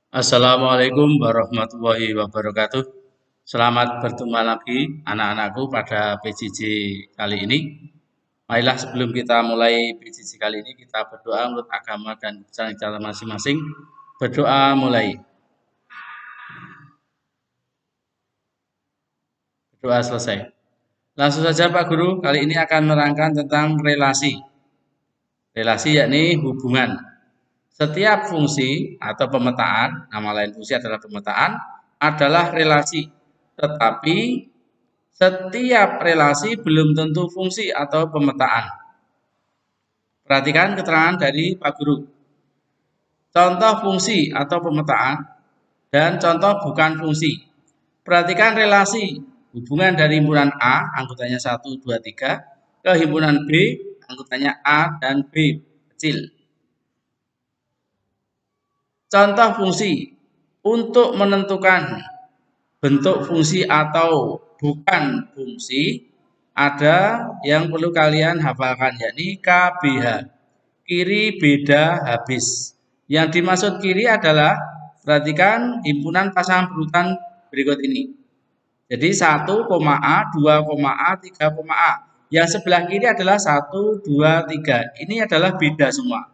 Assalamualaikum warahmatullahi wabarakatuh. Selamat bertemu lagi anak-anakku pada PJJ kali ini. Marilah sebelum kita mulai PJJ kali ini kita berdoa menurut agama dan cara masing-masing. Berdoa mulai. Berdoa selesai. Langsung saja Pak Guru, kali ini akan menerangkan tentang relasi. Relasi yakni hubungan. Setiap fungsi atau pemetaan, nama lain fungsi adalah pemetaan, adalah relasi. Tetapi setiap relasi belum tentu fungsi atau pemetaan. Perhatikan keterangan dari Pak Guru. Contoh fungsi atau pemetaan dan contoh bukan fungsi. Perhatikan relasi hubungan dari himpunan A, anggotanya 1, 2, 3, ke himpunan B, anggotanya A dan B kecil. Contoh fungsi. Untuk menentukan bentuk fungsi atau bukan fungsi, ada yang perlu kalian hafalkan, yakni KBH. Kiri, beda, habis. Yang dimaksud kiri adalah, perhatikan himpunan pasangan berurutan berikut ini. Jadi 1,A, 2,A, 3,A. Yang sebelah kiri adalah 1, 2, 3. Ini adalah beda semua.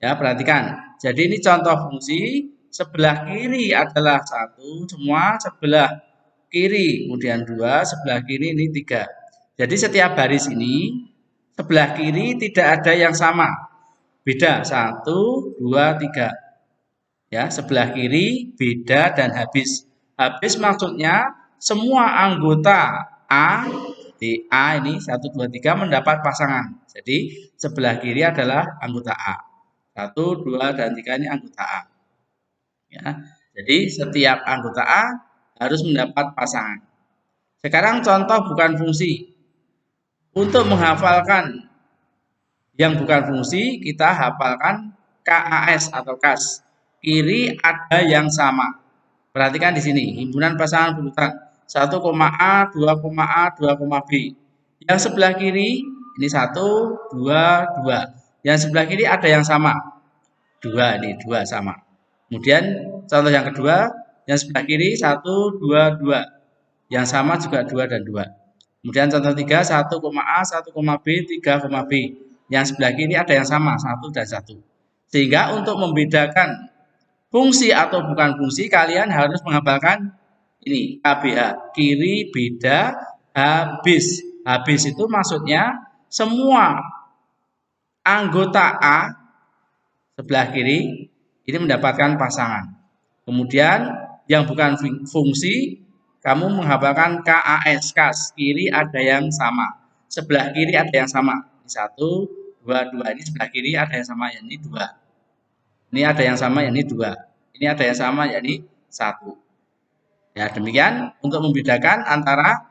Ya, perhatikan. Jadi ini contoh fungsi. Sebelah kiri adalah 1 semua, sebelah kiri kemudian 2, sebelah kiri ini 3. Jadi setiap baris ini sebelah kiri tidak ada yang sama. Beda 1, 2, 3. Ya, sebelah kiri beda dan habis. Habis maksudnya semua anggota A di A ini 1, 2, 3 mendapat pasangan. Jadi sebelah kiri adalah anggota A. 1, 2, dan 3 ini anggota A. Ya, jadi setiap anggota A harus mendapat pasangan. Sekarang contoh bukan fungsi. Untuk menghafalkan yang bukan fungsi, kita hafalkan KAS atau KAS. Kiri ada yang sama. Perhatikan di sini, himpunan pasangan berurutan 1,A, 2,A, 2,B. Yang sebelah kiri ini 1, 2, 2. Yang sebelah kiri ada yang sama. 2 ini 2 sama. Kemudian contoh yang kedua, yang sebelah kiri 1, 2, 2. Yang sama juga 2 dan 2. Kemudian contoh 3, 1,A, 1,B, 3,B. Yang sebelah kiri ada yang sama, 1 dan 1. Sehingga untuk membedakan fungsi atau bukan fungsi, kalian harus menghafalkan ini, KBH. Kiri, beda, habis. Habis itu maksudnya semua anggota A sebelah kiri ini mendapatkan pasangan. Kemudian yang bukan fungsi, kamu menghafalkan KAS, KAS. Kiri ada yang sama. Sebelah kiri ada yang sama. 1, 2, 2. Ini sebelah kiri ada yang sama, yakni 2. Ini ada yang sama, yakni 2. Ini ada yang sama, yakni 1. Ya, demikian untuk membedakan antara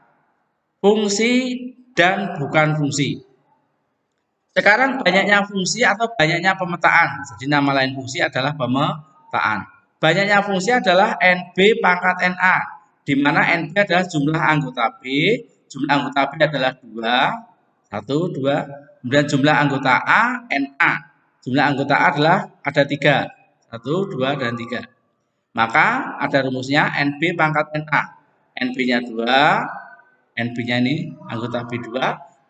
fungsi dan bukan fungsi. Sekarang banyaknya fungsi atau banyaknya pemetaan. Jadi nama lain fungsi adalah pemetaan. Banyaknya fungsi adalah NB pangkat NA, di mana NB adalah jumlah anggota B, jumlah anggota B adalah 2, 1, 2, kemudian jumlah anggota A, NA. Jumlah anggota A adalah ada 3, 1, 2, dan 3. Maka ada rumusnya NB pangkat NA. NB-nya 2, NB-nya ini anggota B 2,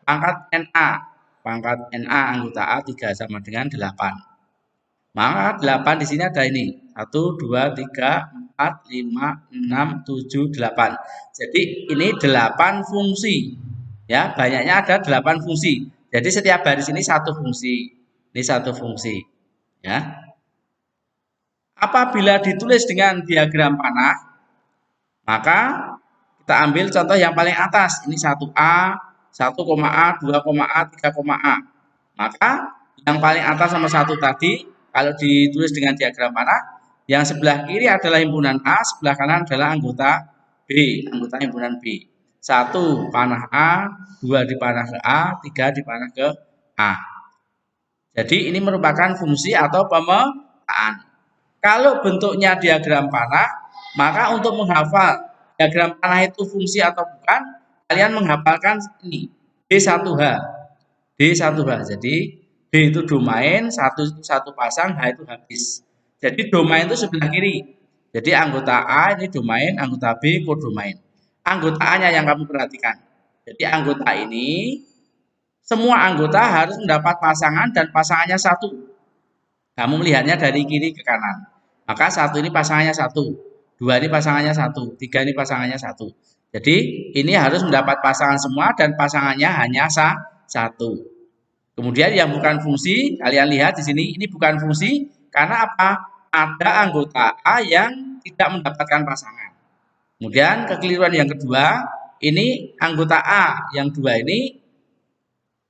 pangkat NA. Pangkat NA anggota A 3 sama dengan 8. Maka 8 di sini ada ini. 1, 2, 3, 4, 5, 6, 7, 8. Jadi ini 8 fungsi. Ya, banyaknya ada 8 fungsi. Jadi setiap baris ini satu fungsi. Ini satu fungsi. Ya. Apabila ditulis dengan diagram panah, maka kita ambil contoh yang paling atas. Ini 1A, 1,A, 2,A, 3,A. Maka yang paling atas nomor 1 tadi, kalau ditulis dengan diagram panah, yang sebelah kiri adalah himpunan A, sebelah kanan adalah anggota B, anggota himpunan B. 1 panah A, 2 dipanah ke A, 3 dipanah ke A. Jadi ini merupakan fungsi atau pemetaan. Kalau bentuknya diagram panah, maka untuk menghafal diagram panah itu fungsi atau bukan, kalian menghafalkan ini D1H. D1H. Jadi D itu domain, 1 itu 1 pasang, H itu habis. Jadi domain itu sebelah kiri. Jadi anggota A ini domain, anggota B kodomain. Anggota A-nya yang kamu perhatikan. Jadi anggota ini, semua anggota harus mendapat pasangan dan pasangannya satu. Kamu melihatnya dari kiri ke kanan. Maka satu ini pasangannya satu, dua ini pasangannya satu, tiga ini pasangannya satu. Jadi ini harus mendapat pasangan semua dan pasangannya hanya satu. Kemudian yang bukan fungsi, kalian lihat di sini ini bukan fungsi karena apa? Ada anggota A yang tidak mendapatkan pasangan. Kemudian kekeliruan yang kedua, ini anggota A yang dua ini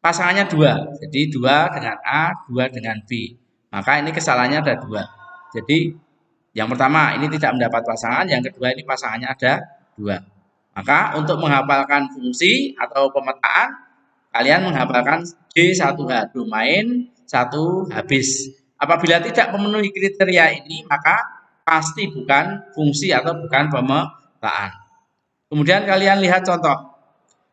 pasangannya dua. Jadi dua dengan A, dua dengan B. Maka ini kesalahannya ada dua. Jadi yang pertama ini tidak mendapat pasangan, yang kedua ini pasangannya ada dua. Maka untuk menghafalkan fungsi atau pemetaan, kalian menghafalkan D1H, domain 1 habis. Apabila tidak memenuhi kriteria ini, maka pasti bukan fungsi atau bukan pemetaan. Kemudian kalian lihat contoh.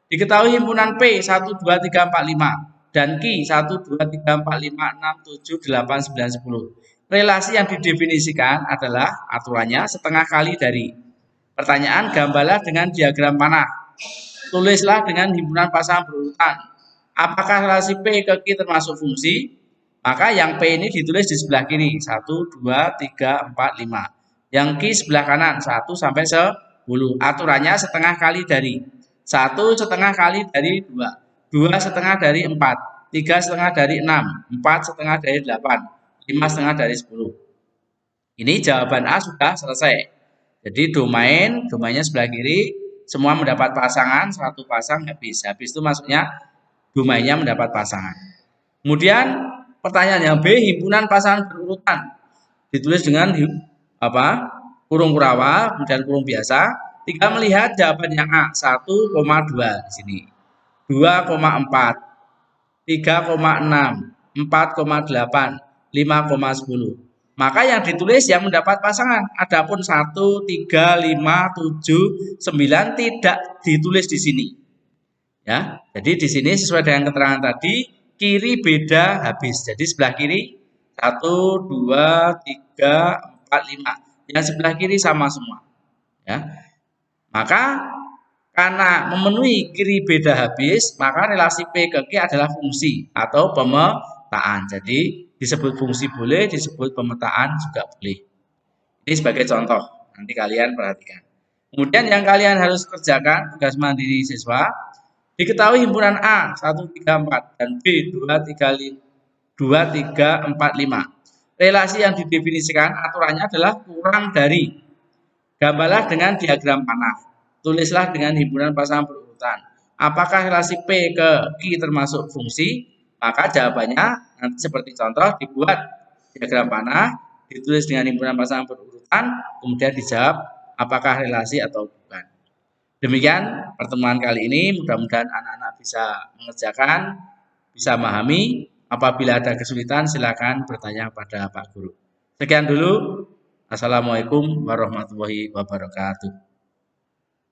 Diketahui himpunan P 1, 2, 3, 4, 5 dan Q 1, 2, 3, 4, 5, 6, 7, 8, 9, 10. Relasi yang didefinisikan adalah aturannya setengah kali dari. Pertanyaan, gambarlah dengan diagram panah. Tulislah dengan himpunan pasangan berurutan. Apakah relasi P ke Q termasuk fungsi? Maka yang P ini ditulis di sebelah kiri. 1, 2, 3, 4, 5. Yang Q sebelah kanan. 1 sampai 10. Aturannya setengah kali dari. 1 setengah kali dari 2. 2 setengah dari 4. 3 setengah dari 6. 4 setengah dari 8. 5 setengah dari 10. Ini jawaban A sudah selesai. Jadi domainnya sebelah kiri, semua mendapat pasangan, satu pasang habis. Habis itu masuknya domainnya mendapat pasangan. Kemudian pertanyaan yang B, himpunan pasangan berurutan. Ditulis dengan kurung kurawal, kemudian kurung biasa. Tinggal melihat jawaban yang A, 1,2 di sini. 2,4, 3,6, 4,8, 5,10. Maka yang ditulis yang mendapat pasangan. Adapun 1, 3, 5, 7, 9 tidak ditulis di sini. Ya, jadi di sini sesuai dengan keterangan tadi, kiri beda habis. Jadi sebelah kiri 1, 2, 3, 4, 5. Yang sebelah kiri sama semua. Ya. Maka karena memenuhi kiri beda habis, maka relasi P ke Q adalah fungsi atau pemetaan. Jadi disebut fungsi boleh, disebut pemetaan juga boleh. Ini sebagai contoh, nanti kalian perhatikan. Kemudian yang kalian harus kerjakan tugas mandiri siswa, diketahui himpunan A 1, 3, 4 dan B 2, 3, 4, 5. Relasi yang didefinisikan aturannya adalah kurang dari. Gambarlah dengan diagram panah. Tulislah dengan himpunan pasangan berurutan. Apakah relasi P ke Q termasuk fungsi? Maka jawabannya nanti seperti contoh, dibuat diagram panah, ditulis dengan himpunan pasangan berurutan, kemudian dijawab apakah relasi atau bukan. Demikian pertemuan kali ini, mudah-mudahan anak-anak bisa mengerjakan, bisa memahami. Apabila ada kesulitan silakan bertanya pada Pak Guru. Sekian dulu. Assalamualaikum warahmatullahi wabarakatuh.